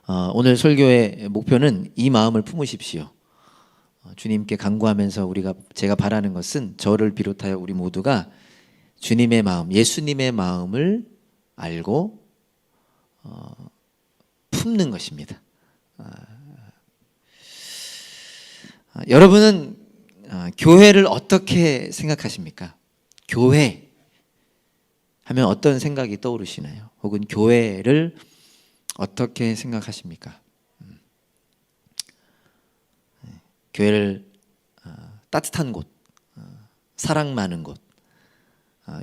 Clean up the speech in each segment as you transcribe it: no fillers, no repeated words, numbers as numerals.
오늘 설교의 목표는 이 마음을 품으십시오. 주님께 간구하면서 제가 바라는 것은 저를 비롯하여 우리 모두가 주님의 마음, 예수님의 마음을 알고 품는 것입니다. 여러분은 교회를 어떻게 생각하십니까? 교회 하면 어떤 생각이 떠오르시나요? 혹은 교회를 어떻게 생각하십니까? 교회를 따뜻한 곳, 사랑 많은 곳,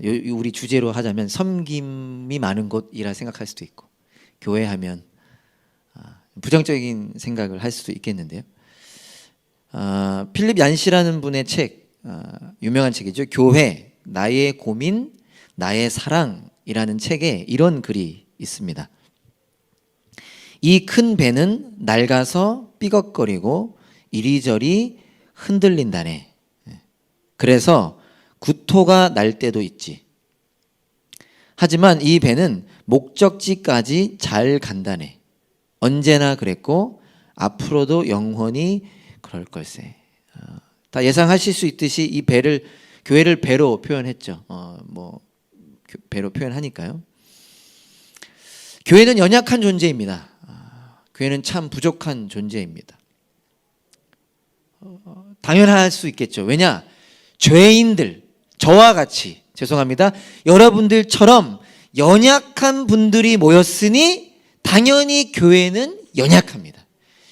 우리 주제로 하자면 섬김이 많은 곳이라 생각할 수도 있고, 교회 하면 부정적인 생각을 할 수도 있겠는데요. 필립 얀시라는 분의 책, 유명한 책이죠. 교회, 나의 고민, 나의 사랑이라는 책에 이런 글이 있습니다. 이 큰 배는 낡아서 삐걱거리고 이리저리 흔들린다네. 그래서 구토가 날 때도 있지. 하지만 이 배는 목적지까지 잘 간다네. 언제나 그랬고 앞으로도 영원히 그럴 걸세. 다 예상하실 수 있듯이 이 배를, 교회를 배로 표현했죠. 배로 표현하니까요. 교회는 연약한 존재입니다. 교회는 참 부족한 존재입니다. 당연할 수 있겠죠. 왜냐? 죄인들, 저와 같이, 죄송합니다, 여러분들처럼 연약한 분들이 모였으니 당연히 교회는 연약합니다.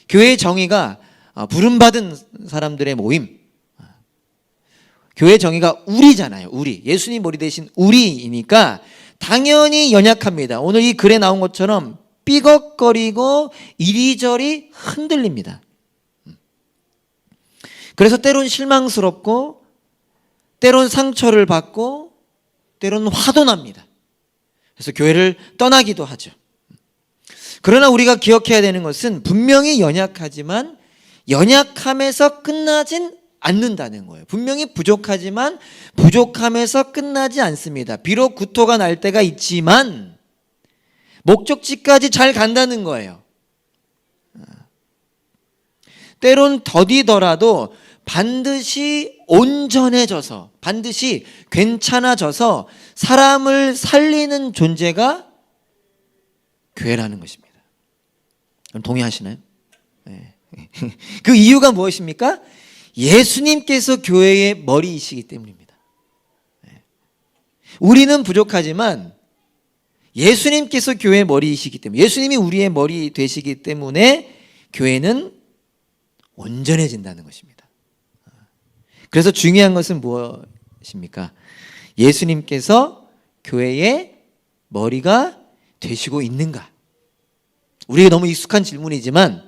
교회의 정의가 부름받은 사람들의 모임, 교회의 정의가 우리잖아요. 우리, 예수님 머리 대신 우리이니까 당연히 연약합니다. 오늘 이 글에 나온 것처럼 삐걱거리고 이리저리 흔들립니다. 그래서 때론 실망스럽고, 때론 상처를 받고, 때론 화도 납니다. 그래서 교회를 떠나기도 하죠. 그러나 우리가 기억해야 되는 것은 분명히 연약하지만 연약함에서 끝나진 않는다는 거예요. 분명히 부족하지만 부족함에서 끝나지 않습니다. 비록 구토가 날 때가 있지만 목적지까지 잘 간다는 거예요. 때론 더디더라도 반드시 온전해져서, 반드시 괜찮아져서 사람을 살리는 존재가 교회라는 것입니다. 그럼 동의하시나요? 네. 그 이유가 무엇입니까? 예수님께서 교회의 머리이시기 때문입니다. 우리는 부족하지만 예수님께서 교회의 머리이시기 때문에, 예수님이 우리의 머리 되시기 때문에 교회는 온전해진다는 것입니다. 그래서 중요한 것은 무엇입니까? 예수님께서 교회의 머리가 되시고 있는가? 우리에게 너무 익숙한 질문이지만,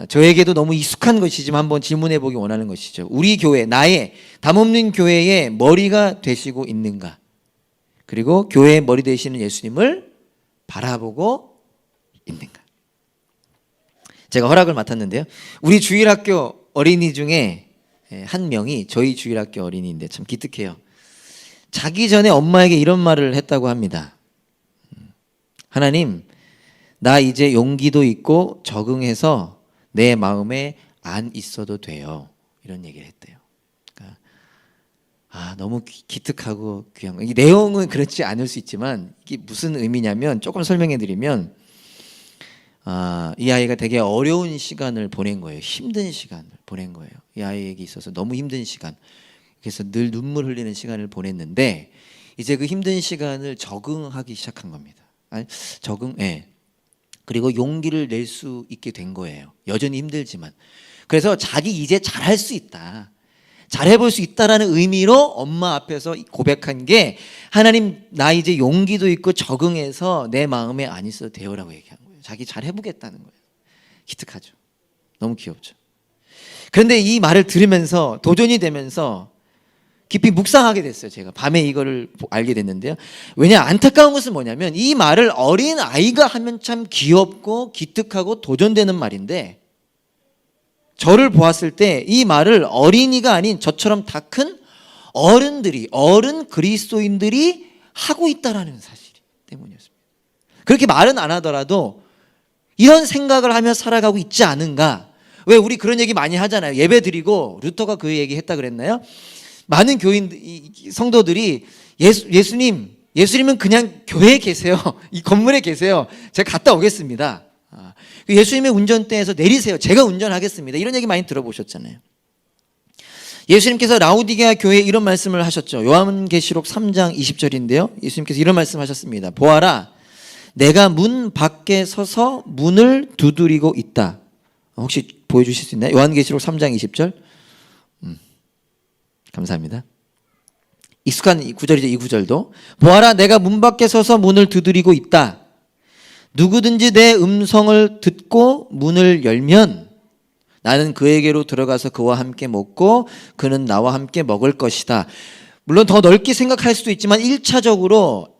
저에게도 너무 익숙한 것이지만 한번 질문해 보기 원하는 것이죠. 우리 교회, 나의 담없는 교회의 머리가 되시고 있는가? 그리고 교회의 머리 되시는 예수님을 바라보고 있는가? 제가 허락을 맡았는데요. 우리 주일학교 어린이 중에 한 명이 저희 주일학교 어린이인데 참 기특해요. 자기 전에 엄마에게 이런 말을 했다고 합니다. 하나님, 나 이제 용기도 있고 적응해서 내 마음에 안 있어도 돼요. 이런 얘기를 했대요. 그러니까 너무 기특하고 귀한 거. 이 내용은 그렇지 않을 수 있지만 이게 무슨 의미냐면, 조금 설명해 드리면, 이 아이가 되게 어려운 시간을 보낸 거예요. 힘든 시간을 보낸 거예요. 이 아이에게 있어서 너무 힘든 시간. 그래서 늘 눈물 흘리는 시간을 보냈는데, 이제 그 힘든 시간을 적응하기 시작한 겁니다. 그리고 용기를 낼 수 있게 된 거예요. 여전히 힘들지만. 그래서 자기 이제 잘할 수 있다, 잘해볼 수 있다라는 의미로 엄마 앞에서 고백한 게, 하나님, 나 이제 용기도 있고 적응해서 내 마음에 안 있어도 돼요라고 얘기한 거예요. 자기 잘해보겠다는 거예요. 기특하죠. 너무 귀엽죠. 그런데 이 말을 들으면서, 도전이 되면서 깊이 묵상하게 됐어요. 제가 밤에 이거를 알게 됐는데요. 왜냐, 안타까운 것은 뭐냐면, 이 말을 어린 아이가 하면 참 귀엽고 기특하고 도전되는 말인데, 저를 보았을 때 이 말을 어린이가 아닌 저처럼 다 큰 어른 그리스도인들이 하고 있다라는 사실 때문이었습니다. 그렇게 말은 안 하더라도 이런 생각을 하며 살아가고 있지 않은가? 왜 우리 그런 얘기 많이 하잖아요. 예배 드리고 루터가 그 얘기 했다 그랬나요? 많은 성도들이 예수님은 그냥 교회에 계세요. 이 건물에 계세요. 제가 갔다 오겠습니다. 예수님의 운전대에서 내리세요. 제가 운전하겠습니다. 이런 얘기 많이 들어보셨잖아요. 예수님께서 라오디게아 교회에 이런 말씀을 하셨죠. 요한계시록 3장 20절인데요. 예수님께서 이런 말씀하셨습니다. 보아라, 내가 문 밖에 서서 문을 두드리고 있다. 혹시 보여주실 수 있나요? 요한계시록 3장 20절. 감사합니다. 익숙한 구절이죠. 이 구절도. 보아라, 내가 문 밖에 서서 문을 두드리고 있다. 누구든지 내 음성을 듣고 문을 열면 나는 그에게로 들어가서 그와 함께 먹고 그는 나와 함께 먹을 것이다. 물론 더 넓게 생각할 수도 있지만 1차적으로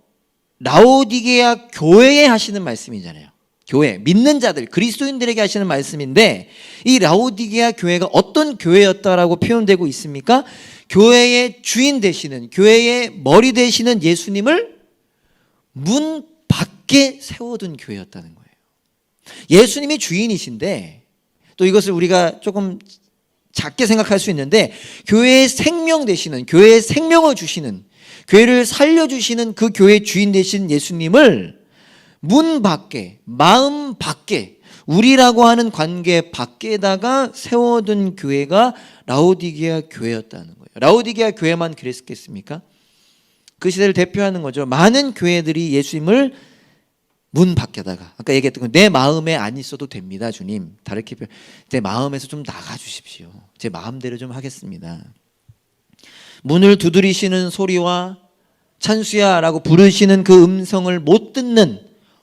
라오디게아 교회에 하시는 말씀이잖아요. 교회, 믿는 자들, 그리스도인들에게 하시는 말씀인데 이 라오디게아 교회가 어떤 교회였다라고 표현되고 있습니까? 교회의 주인 되시는, 교회의 머리 되시는 예수님을 문 밖에 세워둔 교회였다는 거예요. 예수님이 주인이신데 또 이것을 우리가 조금 작게 생각할 수 있는데 교회의 생명 되시는, 교회의 생명을 주시는, 교회를 살려주시는 그 교회의 주인 되신 예수님을 문 밖에, 마음 밖에, 우리라고 하는 관계 밖에다가 세워둔 교회가 라오디게아 교회였다는 거예요. 라오디게아 교회만 그랬겠습니까? 그 시대를 대표하는 거죠. 많은 교회들이 예수님을 문 밖에다가, 아까 얘기했던 거, 내 마음에 안 있어도 됩니다, 주님. 다르게 내 마음에서 좀 나가 주십시오. 제 마음대로 좀 하겠습니다. 문을 두드리시는 소리와 찬수야 라고 부르시는 그 음성을 못 듣는,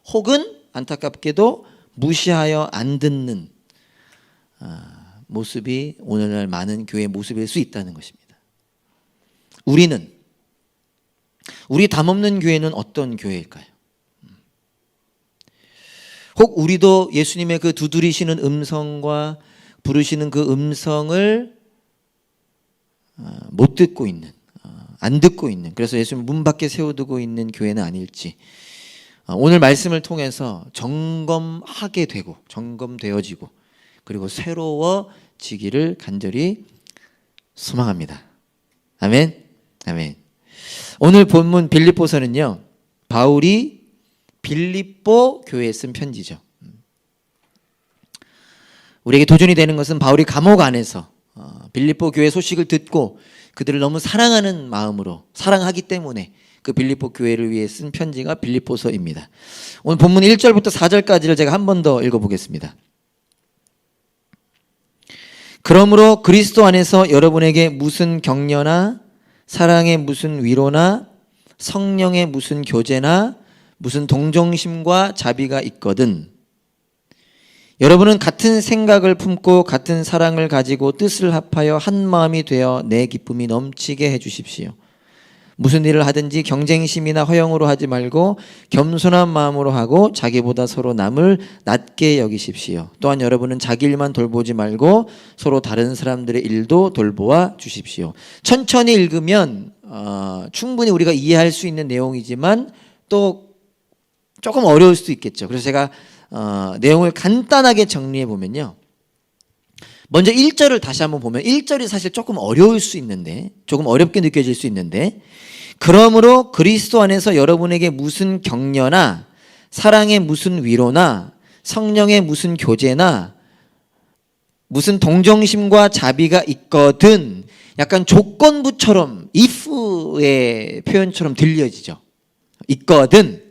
혹은 안타깝게도 무시하여 안 듣는 모습이 오늘날 많은 교회의 모습일 수 있다는 것입니다. 우리 담없는 교회는 어떤 교회일까요? 혹 우리도 예수님의 그 두드리시는 음성과 부르시는 그 음성을 못 듣고 있는, 안 듣고 있는, 그래서 예수님 문 밖에 세워두고 있는 교회는 아닐지 오늘 말씀을 통해서 점검하게 되고 점검되어지고 그리고 새로워지기를 간절히 소망합니다. 아멘. 아멘. 오늘 본문 빌립보서는요, 바울이 빌립보 교회에 쓴 편지죠. 우리에게 도전이 되는 것은 바울이 감옥 안에서 빌립보 교회 소식을 듣고 그들을 너무 사랑하는 마음으로, 사랑하기 때문에 그 빌립보 교회를 위해 쓴 편지가 빌립보서입니다. 오늘 본문 1절부터 4절까지를 제가 한 번 더 읽어보겠습니다. 그러므로 그리스도 안에서 여러분에게 무슨 격려나 사랑의 무슨 위로나 성령의 무슨 교제나 무슨 동정심과 자비가 있거든 여러분은 같은 생각을 품고 같은 사랑을 가지고 뜻을 합하여 한 마음이 되어 내 기쁨이 넘치게 해주십시오. 무슨 일을 하든지 경쟁심이나 허영으로 하지 말고 겸손한 마음으로 하고 자기보다 서로 남을 낮게 여기십시오. 또한 여러분은 자기 일만 돌보지 말고 서로 다른 사람들의 일도 돌보아 주십시오. 천천히 읽으면 충분히 우리가 이해할 수 있는 내용이지만 또 조금 어려울 수도 있겠죠. 그래서 제가 내용을 간단하게 정리해 보면요, 먼저 1절을 다시 한번 보면 1절이 사실 조금 어려울 수 있는데, 조금 어렵게 느껴질 수 있는데, 그러므로 그리스도 안에서 여러분에게 무슨 격려나 사랑의 무슨 위로나 성령의 무슨 교제나 무슨 동정심과 자비가 있거든, 약간 조건부처럼 if의 표현처럼 들려지죠. 있거든.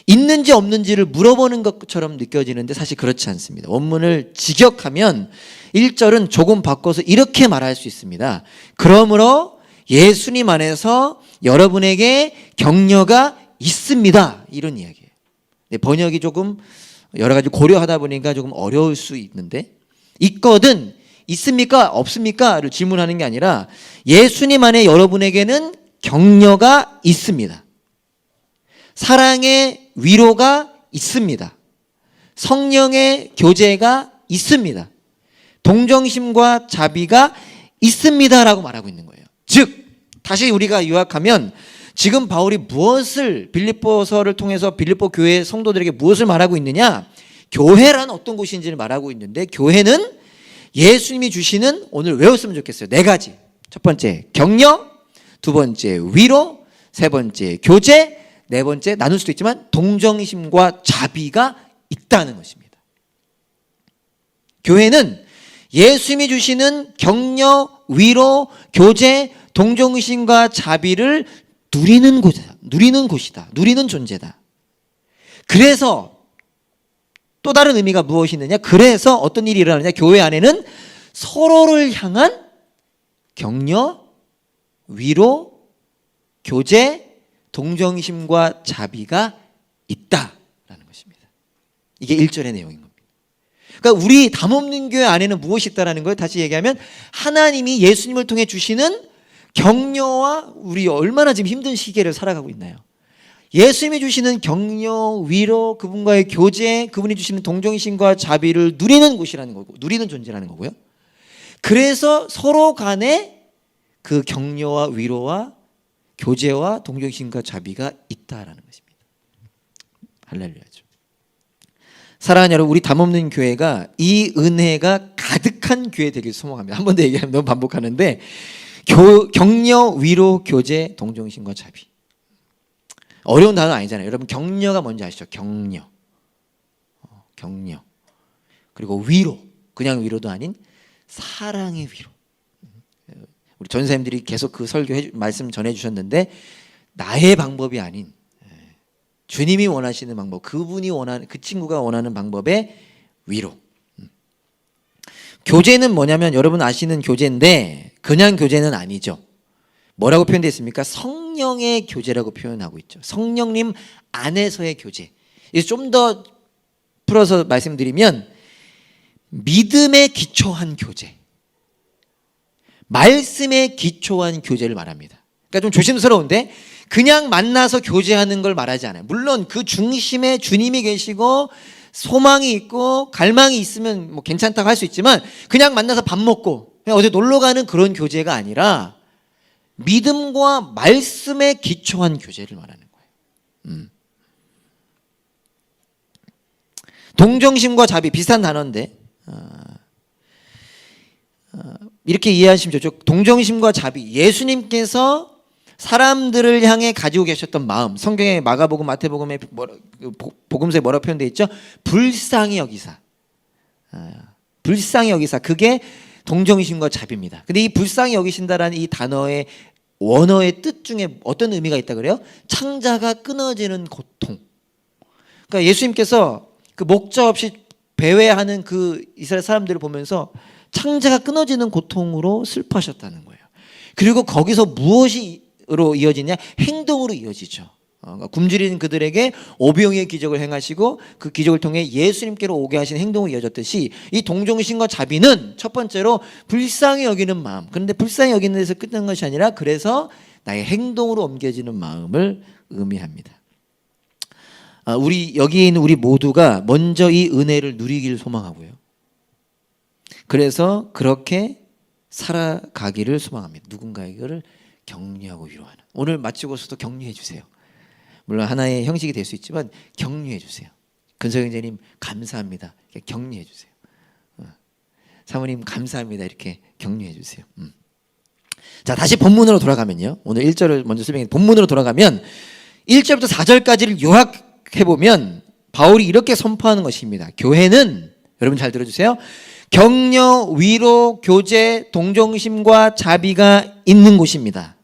있는지 없는지를 물어보는 것처럼 느껴지는데 사실 그렇지 않습니다. 원문을 직역하면 1절은 조금 바꿔서 이렇게 말할 수 있습니다. 그러므로 예수님 안에서 여러분에게 격려가 있습니다. 이런 이야기예요. 번역이 조금 여러 가지 고려하다 보니까 조금 어려울 수 있는데, 있거든, 있습니까? 없습니까?를 질문하는 게 아니라 예수님 안에 여러분에게는 격려가 있습니다. 사랑의 위로가 있습니다. 성령의 교제가 있습니다. 동정심과 자비가 있습니다라고 말하고 있는 거예요. 즉, 다시 우리가 요약하면 지금 바울이 무엇을 빌립보서를 통해서 빌립보 교회 성도들에게 무엇을 말하고 있느냐? 교회란 어떤 곳인지를 말하고 있는데, 교회는 예수님이 주시는, 오늘 외웠으면 좋겠어요, 4가지. 첫 번째 격려, 두 번째 위로, 세 번째 교제, 네 번째 나눌 수도 있지만 동정심과 자비가 있다는 것입니다. 교회는 예수님이 주시는 격려, 위로, 교제, 동정심과 자비를 누리는 곳이다. 누리는 존재다. 그래서 또 다른 의미가 무엇이 있느냐? 그래서 어떤 일이 일어나느냐? 교회 안에는 서로를 향한 격려, 위로, 교제, 동정심과 자비가 있다라는 것입니다. 이게 1절의 내용인 겁니다. 그러니까 우리 담없는 교회 안에는 무엇이 있다라는 거예요? 다시 얘기하면 하나님이 예수님을 통해 주시는 격려와, 우리 얼마나 지금 힘든 시기를 살아가고 있나요? 예수님이 주시는 격려, 위로, 그분과의 교제, 그분이 주시는 동정심과 자비를 누리는 곳이라는 거고, 누리는 존재라는 거고요. 그래서 서로 간에 그 격려와 위로와 교제와 동정심과 자비가 있다라는 것입니다. 할렐루야죠. 사랑하는 여러분, 우리 담없는 교회가 이 은혜가 가득한 교회 되길 소망합니다. 한 번 더 얘기하면 너무 반복하는데, 격려, 위로, 교제, 동정심과 자비. 어려운 단어 아니잖아요. 여러분, 격려가 뭔지 아시죠? 격려. 격려. 그리고 위로. 그냥 위로도 아닌 사랑의 위로. 우리 전사님들이 계속 그 말씀 전해주셨는데, 나의 방법이 아닌 주님이 원하시는 방법, 그분이 원하는, 그 친구가 원하는 방법의 위로. 교제는 뭐냐면 여러분 아시는 교제인데 그냥 교제는 아니죠. 뭐라고 표현되어 있습니까? 성령의 교제라고 표현하고 있죠. 성령님 안에서의 교제. 좀 더 풀어서 말씀드리면 믿음에 기초한 교제, 말씀에 기초한 교제를 말합니다. 그러니까 좀 조심스러운데 그냥 만나서 교제하는 걸 말하지 않아요. 물론 그 중심에 주님이 계시고 소망이 있고 갈망이 있으면 뭐 괜찮다고 할 수 있지만, 그냥 만나서 밥 먹고 그냥 어디 놀러 가는 그런 교제가 아니라 믿음과 말씀에 기초한 교제를 말하는 거예요. 동정심과 자비 비슷한 단어인데 이렇게 이해하시면 좋죠. 동정심과 자비, 예수님께서 사람들을 향해 가지고 계셨던 마음, 성경에 마가복음, 마태복음에 복음서에 뭐라고 표현되어 있죠? 불쌍히 여기사. 불쌍히 여기사. 그게 동정심과 자비입니다. 근데 이 불쌍히 여기신다라는 이 단어의 원어의 뜻 중에 어떤 의미가 있다 그래요? 창자가 끊어지는 고통. 그러니까 예수님께서 그 목자 없이 배회하는 그 이스라엘 사람들을 보면서 창자가 끊어지는 고통으로 슬퍼하셨다는 거예요. 그리고 거기서 무엇으로 이어지냐? 행동으로 이어지죠. 굶주린 그들에게 오병이의 기적을 행하시고 그 기적을 통해 예수님께로 오게 하신 행동으로 이어졌듯이, 이 동정심과 자비는 첫 번째로 불쌍히 여기는 마음. 그런데 불쌍히 여기는 데서 끝난 것이 아니라 그래서 나의 행동으로 옮겨지는 마음을 의미합니다. 우리 여기 있는 우리 모두가 먼저 이 은혜를 누리기를 소망하고요. 그래서 그렇게 살아가기를 소망합니다. 누군가에게를 격려하고 위로하는. 오늘 마치고서도 격려해 주세요. 물론 하나의 형식이 될 수 있지만 격려해 주세요. 근석 형제님 감사합니다. 이렇게 격려해 주세요. 사모님 감사합니다. 이렇게 격려해 주세요. 자, 다시 본문으로 돌아가면요. 오늘 1절을 먼저 설명해. 본문으로 돌아가면 1절부터 4절까지를 요약해보면 바울이 이렇게 선포하는 것입니다. 교회는, 여러분 잘 들어주세요, 격려, 위로, 교제, 동정심과 자비가 있는 곳입니다.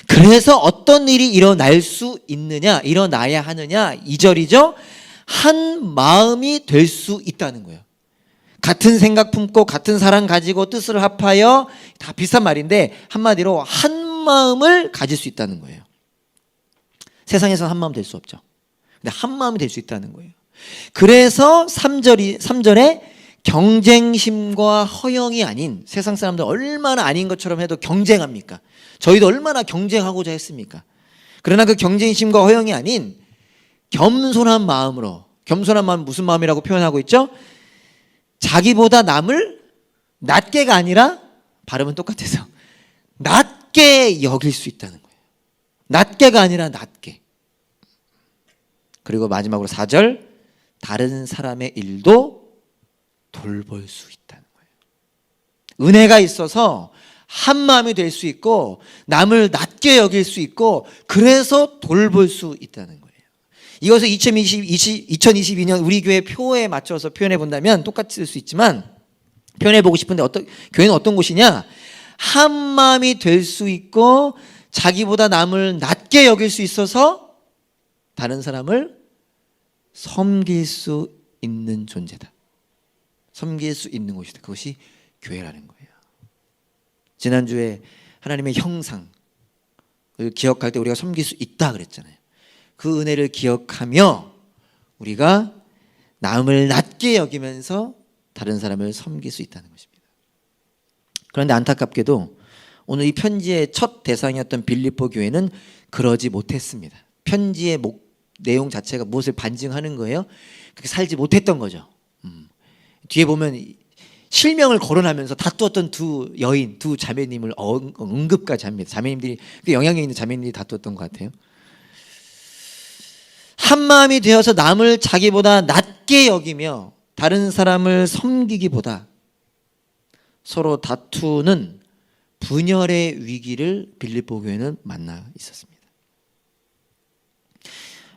그래서 어떤 일이 일어날 수 있느냐, 일어나야 하느냐, 2절이죠. 한 마음이 될 수 있다는 거예요. 같은 생각 품고 같은 사랑 가지고 뜻을 합하여, 다 비슷한 말인데 한마디로 한 마음을 가질 수 있다는 거예요. 세상에서는 한 마음 될 수 없죠. 근데 한 마음이 될 수 있다는 거예요. 그래서 3절에 경쟁심과 허영이 아닌, 세상 사람들 얼마나 아닌 것처럼 해도 경쟁합니까? 저희도 얼마나 경쟁하고자 했습니까? 그러나 그 경쟁심과 허영이 아닌 겸손한 마음으로, 겸손한 마음 무슨 마음이라고 표현하고 있죠? 자기보다 남을 낮게가 아니라, 발음은 똑같아서 낮게 여길 수 있다는 거예요. 낮게가 아니라 낮게. 그리고 마지막으로 4절, 다른 사람의 일도 돌볼 수 있다는 거예요. 은혜가 있어서 한 마음이 될 수 있고 남을 낮게 여길 수 있고 그래서 돌볼 수 있다는 거예요. 이것을 2022년 우리 교회 표에 맞춰서 표현해 본다면 똑같이 쓸 수 있지만 표현해 보고 싶은데 교회는 어떤 곳이냐? 한 마음이 될 수 있고 자기보다 남을 낮게 여길 수 있어서 다른 사람을 섬길 수 있는 존재다. 섬길 수 있는 곳이다. 그것이 교회라는 거예요. 지난주에 하나님의 형상을 기억할 때 우리가 섬길 수 있다 그랬잖아요. 그 은혜를 기억하며 우리가 남을 낮게 여기면서 다른 사람을 섬길 수 있다는 것입니다. 그런데 안타깝게도 오늘 이 편지의 첫 대상이었던 빌립보 교회는 그러지 못했습니다. 편지의 내용 자체가 무엇을 반증하는 거예요? 그렇게 살지 못했던 거죠. 뒤에 보면 실명을 거론하면서 다투었던 두 자매님을 언급까지 합니다. 자매님들이 영향력 있는 자매님들이 다투었던 것 같아요. 한 마음이 되어서 남을 자기보다 낮게 여기며 다른 사람을 섬기기보다 서로 다투는 분열의 위기를 빌립보 교회는 만나 있었습니다.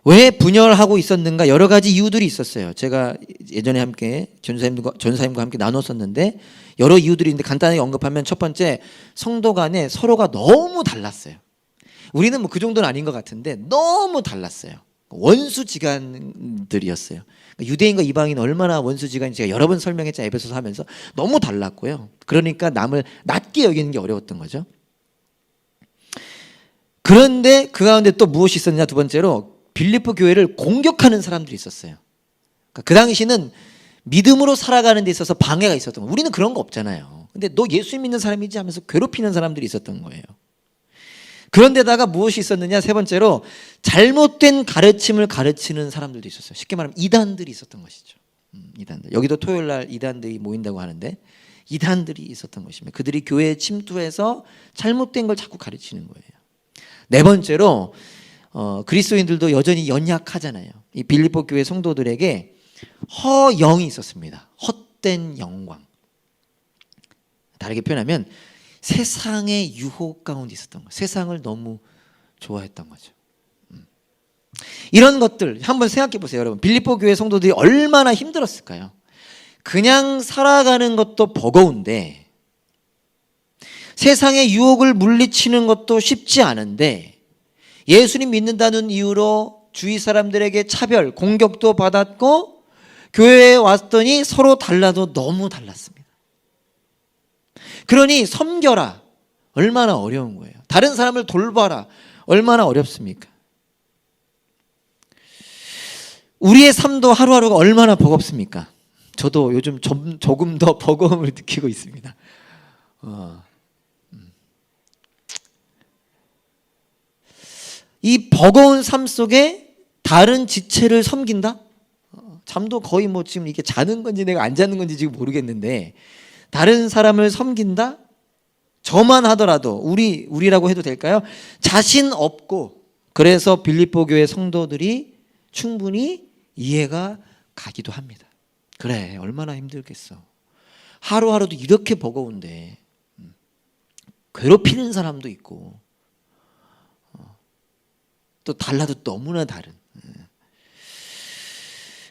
왜 분열하고 있었는가? 여러 가지 이유들이 있었어요. 제가 예전에 함께 전사님과 함께 나눴었는데 여러 이유들이 있는데 간단하게 언급하면 첫 번째, 성도 간에 서로가 너무 달랐어요. 우리는 그 정도는 아닌 것 같은데 너무 달랐어요. 원수지간들이었어요. 유대인과 이방인 얼마나 원수지간인지 제가 여러 번 설명했잖아요. 에베소서 하면서 너무 달랐고요. 그러니까 남을 낮게 여기는 게 어려웠던 거죠. 그런데 그 가운데 또 무엇이 있었냐? 두 번째로 빌립보 교회를 공격하는 사람들이 있었어요. 그러니까 그 당시는 믿음으로 살아가는 데 있어서 방해가 있었던 거예요. 우리는 그런 거 없잖아요. 근데 너 예수 믿는 사람이지 하면서 괴롭히는 사람들이 있었던 거예요. 그런데다가 무엇이 있었느냐? 세 번째로 잘못된 가르침을 가르치는 사람들도 있었어요. 쉽게 말하면 이단들이 있었던 것이죠. 이단들. 여기도 토요일 날 이단들이 모인다고 하는데 이단들이 있었던 것입니다. 그들이 교회에 침투해서 잘못된 걸 자꾸 가르치는 거예요. 네 번째로 그리스도인들도 여전히 연약하잖아요. 이 빌립보 교회 성도들에게 허영이 있었습니다. 헛된 영광. 다르게 표현하면 세상의 유혹 가운데 있었던 거예요. 세상을 너무 좋아했던 거죠. 이런 것들 한번 생각해 보세요, 여러분. 빌립보 교회 성도들이 얼마나 힘들었을까요? 그냥 살아가는 것도 버거운데 세상의 유혹을 물리치는 것도 쉽지 않은데 예수님 믿는다는 이유로 주위 사람들에게 차별, 공격도 받았고 교회에 왔더니 서로 달라도 너무 달랐습니다. 그러니 섬겨라. 얼마나 어려운 거예요. 다른 사람을 돌봐라. 얼마나 어렵습니까? 우리의 삶도 하루하루가 얼마나 버겁습니까? 저도 요즘 조금 더 버거움을 느끼고 있습니다. 이 버거운 삶 속에 다른 지체를 섬긴다? 잠도 거의 지금 이게 자는 건지 내가 안 자는 건지 지금 모르겠는데 다른 사람을 섬긴다? 저만 하더라도 우리라고 해도 될까요? 자신 없고 그래서 빌립보 교회 성도들이 충분히 이해가 가기도 합니다. 그래, 얼마나 힘들겠어. 하루하루도 이렇게 버거운데 괴롭히는 사람도 있고 또 달라도 너무나 다른.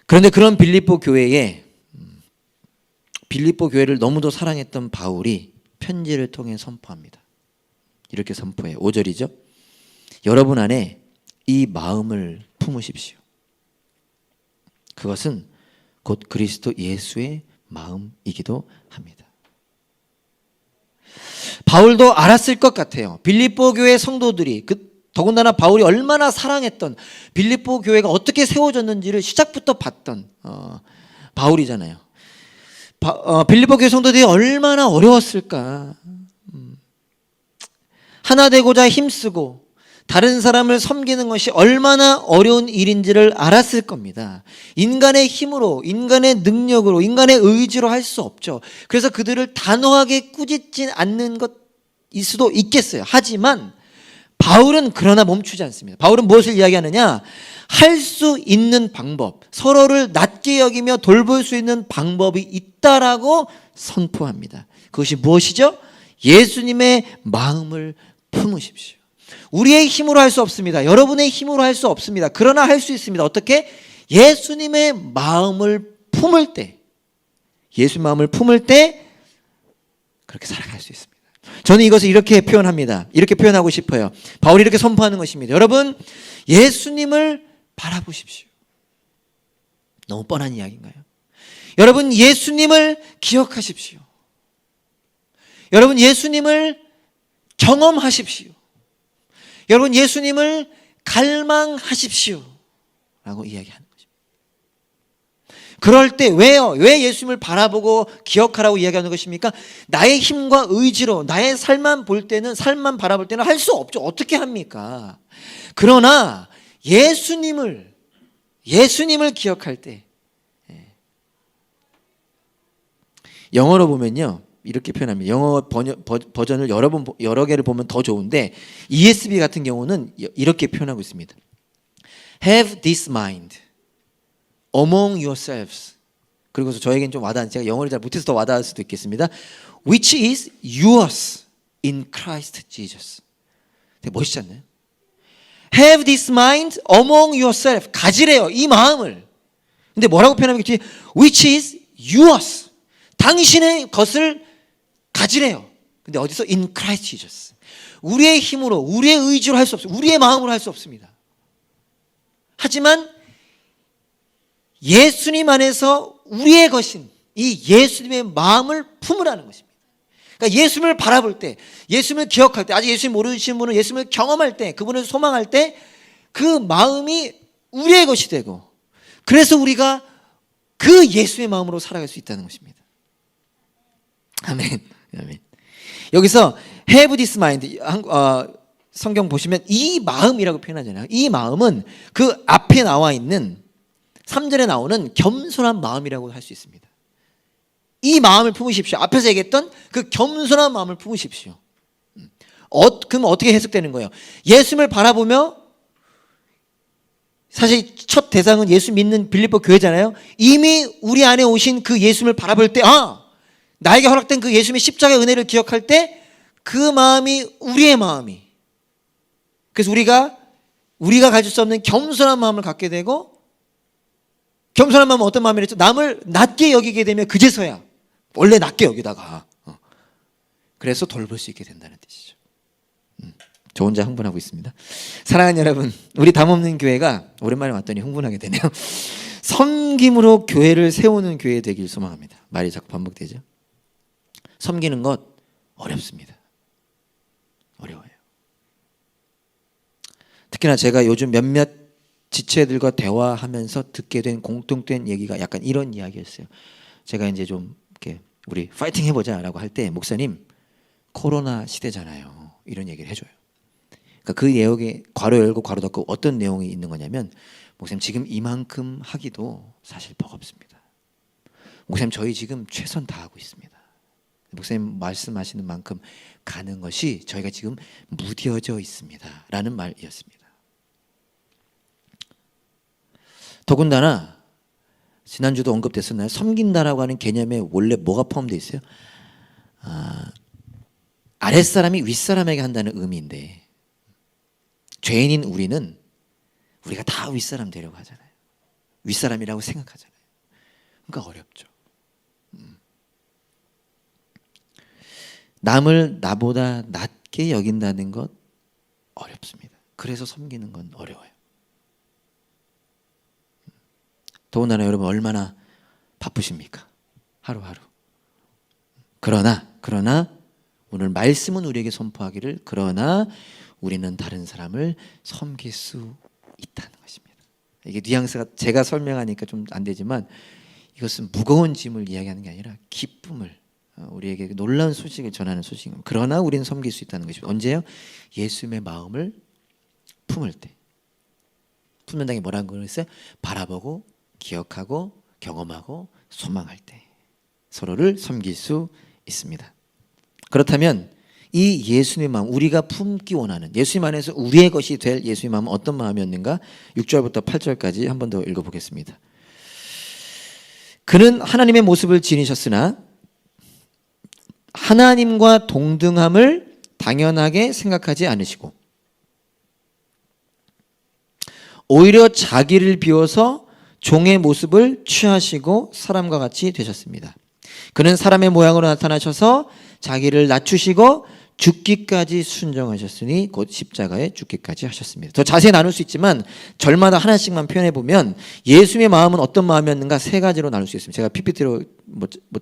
그런데 그런 빌립보 교회를 너무도 사랑했던 바울이 편지를 통해 선포합니다. 이렇게 선포해요. 5절이죠. 여러분 안에 이 마음을 품으십시오. 그것은 곧 그리스도 예수의 마음이기도 합니다. 바울도 알았을 것 같아요. 빌립보 교회 성도들이 더군다나 바울이 얼마나 사랑했던 빌립보 교회가 어떻게 세워졌는지를 시작부터 봤던 바울이잖아요. 빌립보 교회 성도들이 얼마나 어려웠을까. 하나 되고자 힘쓰고 다른 사람을 섬기는 것이 얼마나 어려운 일인지를 알았을 겁니다. 인간의 힘으로, 인간의 능력으로, 인간의 의지로 할 수 없죠. 그래서 그들을 단호하게 꾸짖지 않는 것일 수도 있겠어요. 하지만 바울은 그러나 멈추지 않습니다. 바울은 무엇을 이야기하느냐? 할 수 있는 방법, 서로를 낮게 여기며 돌볼 수 있는 방법이 있다라고 선포합니다. 그것이 무엇이죠? 예수님의 마음을 품으십시오. 우리의 힘으로 할 수 없습니다. 여러분의 힘으로 할 수 없습니다. 그러나 할 수 있습니다. 어떻게? 예수님의 마음을 품을 때, 예수의 마음을 품을 때 그렇게 살아갈 수 있습니다. 저는 이것을 이렇게 표현합니다. 이렇게 표현하고 싶어요. 바울이 이렇게 선포하는 것입니다. 여러분, 예수님을 바라보십시오. 너무 뻔한 이야기인가요? 여러분, 예수님을 기억하십시오. 여러분, 예수님을 경험하십시오. 여러분, 예수님을 갈망하십시오 라고 이야기하는 것입니다. 그럴 때 왜요? 왜 예수님을 바라보고 기억하라고 이야기하는 것입니까? 나의 힘과 의지로 나의 삶만 바라볼 때는 할 수 없죠. 어떻게 합니까? 그러나 예수님을 기억할 때, 영어로 보면요 이렇게 표현합니다. 영어 버전을 여러 개를 보면 더 좋은데 ESV 같은 경우는 이렇게 표현하고 있습니다. Have this mind among yourselves. 그리고서 저에겐 좀 와닿는, 제가 영어를 잘 못해서 더 와닿을 수도 있겠습니다. Which is yours in Christ Jesus. 되게 멋있지 않나요? Have this mind among yourself. 가지래요, 이 마음을. 근데 뭐라고 표현하면 which is yours. 당신의 것을 가지래요. 근데 어디서? In Christ Jesus. 우리의 힘으로, 우리의 의지로 할 수 없어요. 우리의 마음으로 할 수 없습니다. 하지만 예수님 안에서 우리의 것인 이 예수님의 마음을 품으라는 것입니다. 그러니까 예수님을 바라볼 때, 예수님을 기억할 때, 아직 예수님 모르시는 분은 예수님을 경험할 때, 그분을 소망할 때 그 마음이 우리의 것이 되고, 그래서 우리가 그 예수의 마음으로 살아갈 수 있다는 것입니다. 아멘. 아멘. 여기서 have this mind, 성경 보시면 이 마음이라고 표현하잖아요. 이 마음은 그 앞에 나와 있는 3절에 나오는 겸손한 마음이라고 할 수 있습니다. 이 마음을 품으십시오. 앞에서 얘기했던 그 겸손한 마음을 품으십시오. 그럼 어떻게 해석되는 거예요? 예수님을 바라보며, 사실 첫 대상은 예수 믿는 빌립보 교회잖아요. 이미 우리 안에 오신 그 예수님을 바라볼 때, 나에게 허락된 그 예수님의 십자가의 은혜를 기억할 때 그 마음이 우리의 마음이, 그래서 우리가 가질 수 없는 겸손한 마음을 갖게 되고, 겸손한 마음은 어떤 마음이랬죠? 남을 낮게 여기게 되면 그제서야 원래 낮게 여기다가 그래서 돌볼 수 있게 된다는 뜻이죠. 저 혼자 흥분하고 있습니다. 사랑하는 여러분, 우리 담없는 교회가 오랜만에 왔더니 흥분하게 되네요. 섬김으로 교회를 세우는 교회 되길 소망합니다. 말이 자꾸 반복되죠. 섬기는 것 어렵습니다. 어려워요. 특히나 제가 요즘 몇몇 지체들과 대화하면서 듣게 된 공통된 얘기가 약간 이런 이야기였어요. 제가 이제 좀 이렇게 우리 파이팅 해보자라고 할 때, 목사님 코로나 시대잖아요, 이런 얘기를 해줘요. 그러니까 그 내용에 괄호 열고 괄호 닫고 어떤 내용이 있는 거냐면, 목사님 지금 이만큼 하기도 사실 버겁습니다. 목사님 저희 지금 최선 다하고 있습니다. 목사님 말씀하시는 만큼 가는 것이 저희가 지금 무뎌져 있습니다 라는 말이었습니다. 더군다나 지난주도 언급됐었나요? 섬긴다라고 하는 개념에 원래 뭐가 포함되어 있어요? 아랫사람이 윗사람에게 한다는 의미인데, 죄인인 우리가 다 윗사람 되려고 하잖아요. 윗사람이라고 생각하잖아요. 그러니까 어렵죠. 남을 나보다 낮게 여긴다는 것 어렵습니다. 그래서 섬기는 건 어려워요. 더군다나 여러분 얼마나 바쁘십니까? 하루하루. 그러나 오늘 말씀은 우리에게 선포하기를, 그러나 우리는 다른 사람을 섬길 수 있다는 것입니다. 이게 뉘앙스가 제가 설명하니까 좀 안 되지만, 이것은 무거운 짐을 이야기하는 게 아니라 기쁨을, 우리에게 놀라운 소식을 전하는 소식입니다. 그러나 우리는 섬길 수 있다는 것입니다. 언제요? 예수님의 마음을 품을 때. 품는다는 게 뭐라는 거였어요? 바라보고 기억하고 경험하고 소망할 때 서로를 섬길 수 있습니다. 그렇다면 이 예수님의 마음, 우리가 품기 원하는 예수님 안에서 우리의 것이 될 예수님의 마음은 어떤 마음이었는가? 6절부터 8절까지 한 번 더 읽어보겠습니다. 그는 하나님의 모습을 지니셨으나 하나님과 동등함을 당연하게 생각하지 않으시고 오히려 자기를 비워서 종의 모습을 취하시고 사람과 같이 되셨습니다. 그는 사람의 모양으로 나타나셔서 자기를 낮추시고 죽기까지 순종하셨으니 곧 십자가에 죽기까지 하셨습니다. 더 자세히 나눌 수 있지만 절마다 하나씩만 표현해 보면 예수님의 마음은 어떤 마음이었는가 세 가지로 나눌 수 있습니다. 제가 PPT로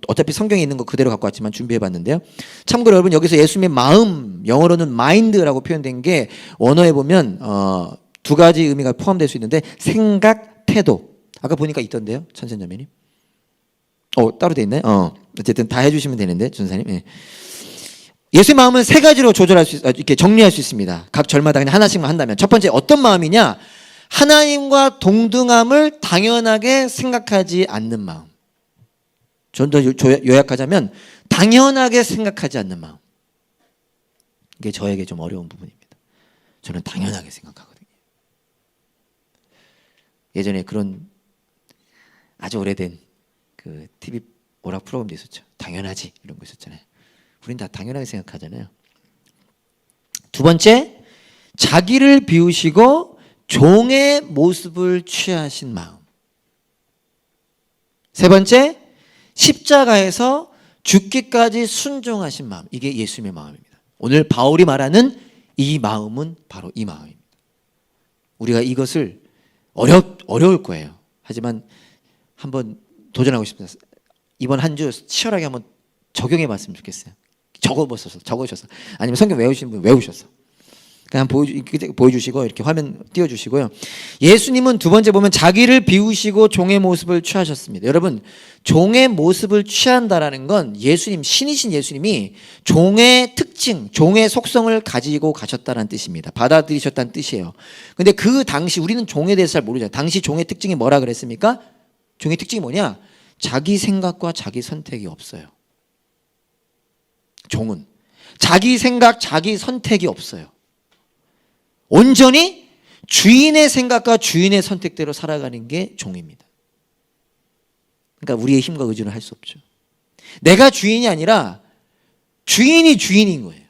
어차피 성경에 있는 거 그대로 갖고 왔지만 준비해 봤는데요. 참고로 여러분 여기서 예수님의 마음, 영어로는 mind라고 표현된 게 원어에 보면 두 가지 의미가 포함될 수 있는데 생각, 태도. 아까 보니까 있던데요, 천sen자매님. 따로 돼 있나요? 어쨌든 다 해주시면 되는데 전사님. 예. 예수의 마음은 세 가지로 조절할 수 이렇게 정리할 수 있습니다. 각 절마다 그냥 하나씩만 한다면 첫 번째 어떤 마음이냐? 하나님과 동등함을 당연하게 생각하지 않는 마음. 좀 더 요약하자면 당연하게 생각하지 않는 마음. 이게 저에게 좀 어려운 부분입니다. 저는 당연하게 생각하거든요. 예전에 그런 아주 오래된 그 TV 오락 프로그램도 있었죠. 당연하지 이런 거 있었잖아요. 우린 다 당연하게 생각하잖아요. 두 번째, 자기를 비우시고 종의 모습을 취하신 마음. 세 번째, 십자가에서 죽기까지 순종하신 마음. 이게 예수님의 마음입니다. 오늘 바울이 말하는 이 마음은 바로 이 마음입니다. 우리가 이것을 어려울 거예요. 하지만 한번 도전하고 싶습니다. 이번 한 주 치열하게 한번 적용해 봤으면 좋겠어요. 적으셔서 아니면 성경 외우시는 분 외우셔서 그냥 보여주시고 이렇게 화면 띄워주시고요. 예수님은 두 번째 보면 자기를 비우시고 종의 모습을 취하셨습니다. 여러분 종의 모습을 취한다라는 건 예수님, 신이신 예수님이 종의 특징, 종의 속성을 가지고 가셨다는 뜻입니다. 받아들이셨다는 뜻이에요. 근데 그 당시 우리는 종에 대해서 잘 모르잖아요. 당시 종의 특징이 뭐라 그랬습니까? 종의 특징이 뭐냐? 자기 생각과 자기 선택이 없어요. 종은 자기 생각, 자기 선택이 없어요. 온전히 주인의 생각과 주인의 선택대로 살아가는 게 종입니다. 그러니까 우리의 힘과 의지는 할 수 없죠. 내가 주인이 아니라 주인이 주인인 거예요.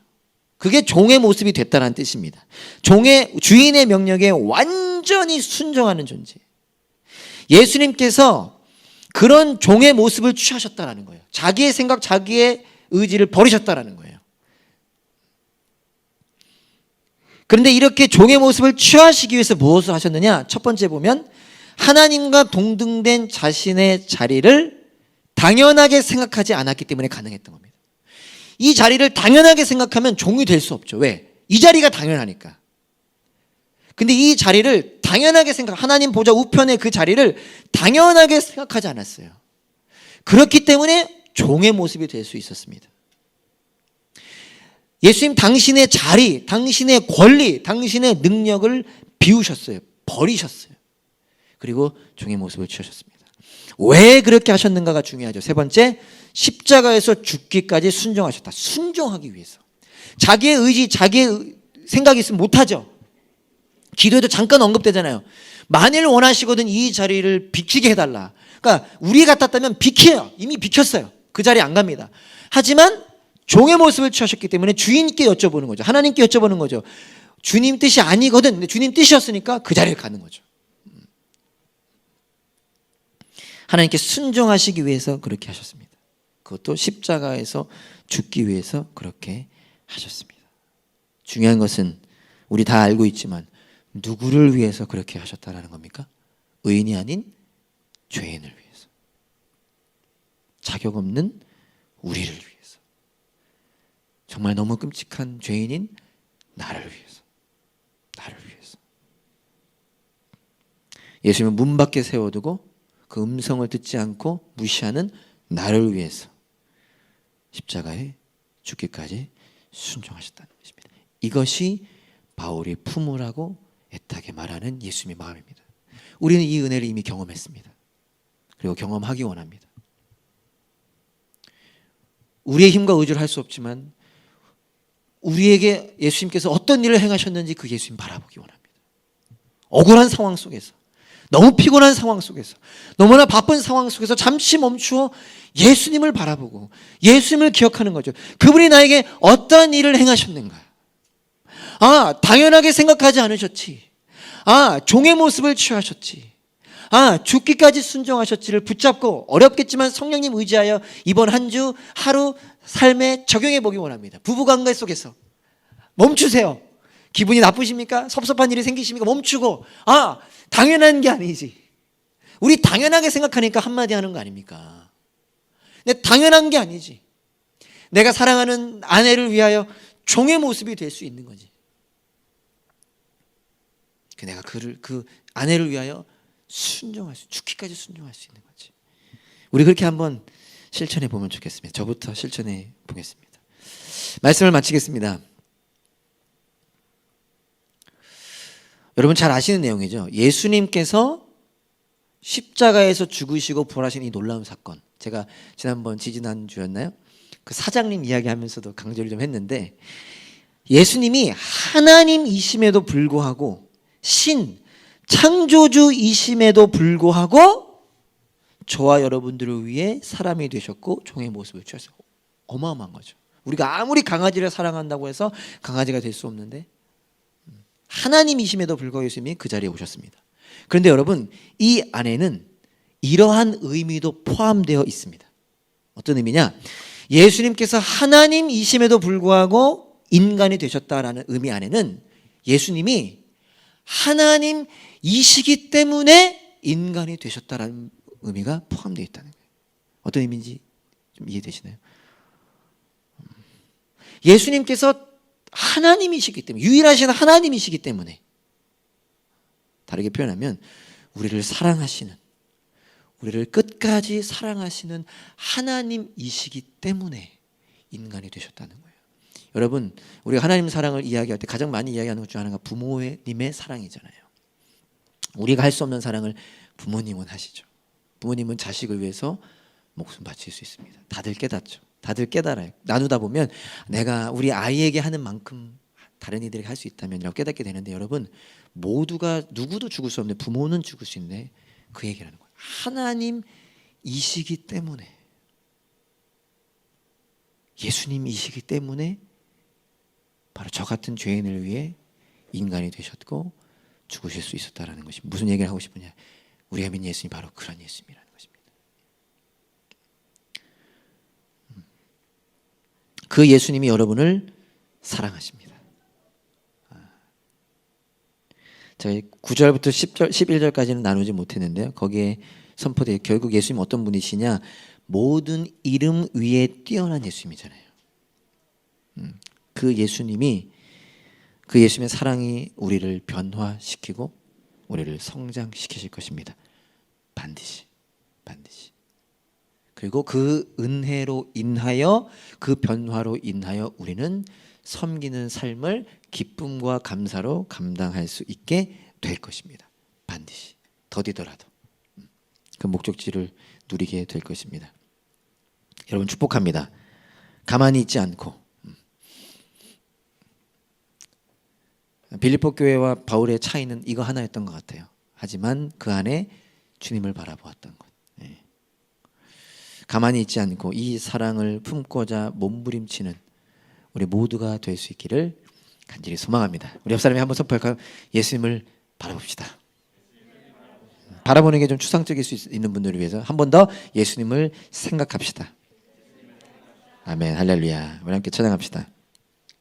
그게 종의 모습이 됐다는 뜻입니다. 주인의 명령에 완전히 순종하는 존재. 예수님께서 그런 종의 모습을 취하셨다는 거예요. 자기의 생각, 자기의 의지를 버리셨다는 거예요. 그런데 이렇게 종의 모습을 취하시기 위해서 무엇을 하셨느냐? 첫 번째 보면 하나님과 동등된 자신의 자리를 당연하게 생각하지 않았기 때문에 가능했던 겁니다. 이 자리를 당연하게 생각하면 종이 될 수 없죠. 왜? 이 자리가 당연하니까. 근데 이 자리를 당연하게 하나님 보좌 우편의 그 자리를 당연하게 생각하지 않았어요. 그렇기 때문에 종의 모습이 될 수 있었습니다. 예수님 당신의 자리, 당신의 권리, 당신의 능력을 비우셨어요. 버리셨어요. 그리고 종의 모습을 취하셨습니다. 왜 그렇게 하셨는가가 중요하죠. 세 번째, 십자가에서 죽기까지 순종하셨다. 순종하기 위해서. 자기의 의지, 자기의 생각이 있으면 못하죠. 기도에도 잠깐 언급되잖아요. 만일 원하시거든 이 자리를 비키게 해달라. 그러니까 우리 같았다면 비켜요. 이미 비켰어요. 그 자리에 안 갑니다. 하지만 종의 모습을 취하셨기 때문에 주인께 여쭤보는 거죠. 하나님께 여쭤보는 거죠. 주님 뜻이 아니거든. 근데 주님 뜻이었으니까 그 자리에 가는 거죠. 하나님께 순종하시기 위해서 그렇게 하셨습니다. 그것도 십자가에서 죽기 위해서 그렇게 하셨습니다. 중요한 것은 우리 다 알고 있지만 누구를 위해서 그렇게 하셨다라는 겁니까? 의인이 아닌 죄인을 위해서. 자격 없는 우리를 위해서. 정말 너무 끔찍한 죄인인 나를 위해서. 나를 위해서. 예수님은 문 밖에 세워두고 그 음성을 듣지 않고 무시하는 나를 위해서 십자가에 죽기까지 순종하셨다는 것입니다. 이것이 바울이 품으라고 애타게 말하는 예수님의 마음입니다. 우리는 이 은혜를 이미 경험했습니다. 그리고 경험하기 원합니다. 우리의 힘과 의지를 할 수 없지만 우리에게 예수님께서 어떤 일을 행하셨는지 그 예수님 바라보기 원합니다. 억울한 상황 속에서, 너무 피곤한 상황 속에서, 너무나 바쁜 상황 속에서 잠시 멈추어 예수님을 바라보고 예수님을 기억하는 거죠. 그분이 나에게 어떤 일을 행하셨는가. 당연하게 생각하지 않으셨지. 종의 모습을 취하셨지. 죽기까지 순종하셨지를 붙잡고 어렵겠지만 성령님 의지하여 이번 한 주 하루 삶에 적용해 보기 원합니다. 부부관계 속에서 멈추세요. 기분이 나쁘십니까? 섭섭한 일이 생기십니까? 멈추고 당연한 게 아니지. 우리 당연하게 생각하니까 한마디 하는 거 아닙니까? 근데 당연한 게 아니지. 내가 사랑하는 아내를 위하여 종의 모습이 될 수 있는 거지. 내가 그 아내를 위하여 죽기까지 순종할 수 있는 거지. 우리 그렇게 한번 실천해 보면 좋겠습니다. 저부터 실천해 보겠습니다. 말씀을 마치겠습니다. 여러분 잘 아시는 내용이죠. 예수님께서 십자가에서 죽으시고 부활하신 이 놀라운 사건, 제가 지난주였나요? 그 사장님 이야기하면서도 강조를 좀 했는데, 예수님이 하나님이심에도 불구하고 창조주이심에도 불구하고 저와 여러분들을 위해 사람이 되셨고 종의 모습을 취하셨어요. 어마어마한 거죠. 우리가 아무리 강아지를 사랑한다고 해서 강아지가 될 수 없는데 하나님이심에도 불구하고 예수님이 그 자리에 오셨습니다. 그런데 여러분, 이 안에는 이러한 의미도 포함되어 있습니다. 어떤 의미냐? 예수님께서 하나님이심에도 불구하고 인간이 되셨다라는 의미 안에는 예수님이 하나님이시기 때문에 인간이 되셨다라는 의미가 포함되어 있다는 거예요. 어떤 의미인지 좀 이해되시나요? 예수님께서 하나님이시기 때문에, 유일하신 하나님이시기 때문에, 다르게 표현하면 우리를 사랑하시는, 우리를 끝까지 사랑하시는 하나님이시기 때문에 인간이 되셨다는 거예요. 여러분, 우리가 하나님 사랑을 이야기할 때 가장 많이 이야기하는 것 중 하나가 부모님의 사랑이잖아요. 우리가 할 수 없는 사랑을 부모님은 하시죠. 부모님은 자식을 위해서 목숨 바칠 수 있습니다. 다들 깨닫죠. 다들 깨달아요. 나누다 보면 내가 우리 아이에게 하는 만큼 다른 이들에게 할 수 있다면 이라고 깨닫게 되는데, 여러분, 누구도 죽을 수 없는데 부모는 죽을 수 있는데 그 얘기를 하는 거예요. 하나님이시기 때문에, 예수님이시기 때문에 바로 저 같은 죄인을 위해 인간이 되셨고 죽으실 수 있었다라는 것이 무슨 얘기를 하고 싶으냐? 우리가 믿는 예수님이 바로 그런 예수님이라는 것입니다. 그 예수님이 여러분을 사랑하십니다. 저희 9절부터 10절, 11절까지는 나누지 못했는데요. 거기에 선포되어 결국 예수님 어떤 분이시냐? 모든 이름 위에 뛰어난 예수님이잖아요. 그 예수님의 사랑이 우리를 변화시키고 우리를 성장시키실 것입니다. 반드시. 그리고 그 은혜로 인하여, 그 변화로 인하여 우리는 섬기는 삶을 기쁨과 감사로 감당할 수 있게 될 것입니다. 반드시. 더디더라도 그 목적지를 누리게 될 것입니다. 여러분 축복합니다. 가만히 있지 않고, 빌립보 교회와 바울의 차이는 이거 하나였던 것 같아요. 하지만 그 안에 주님을 바라보았던 것. 가만히 있지 않고 이 사랑을 품고자 몸부림치는 우리 모두가 될 수 있기를 간절히 소망합니다. 우리 옆 사람이 한번 선포할까요? 예수님을 바라봅시다. 바라보는 게 좀 추상적일 수 있는 분들을 위해서 한 번 더 예수님을 생각합시다. 아멘, 할렐루야. 우리 함께 찬양합시다.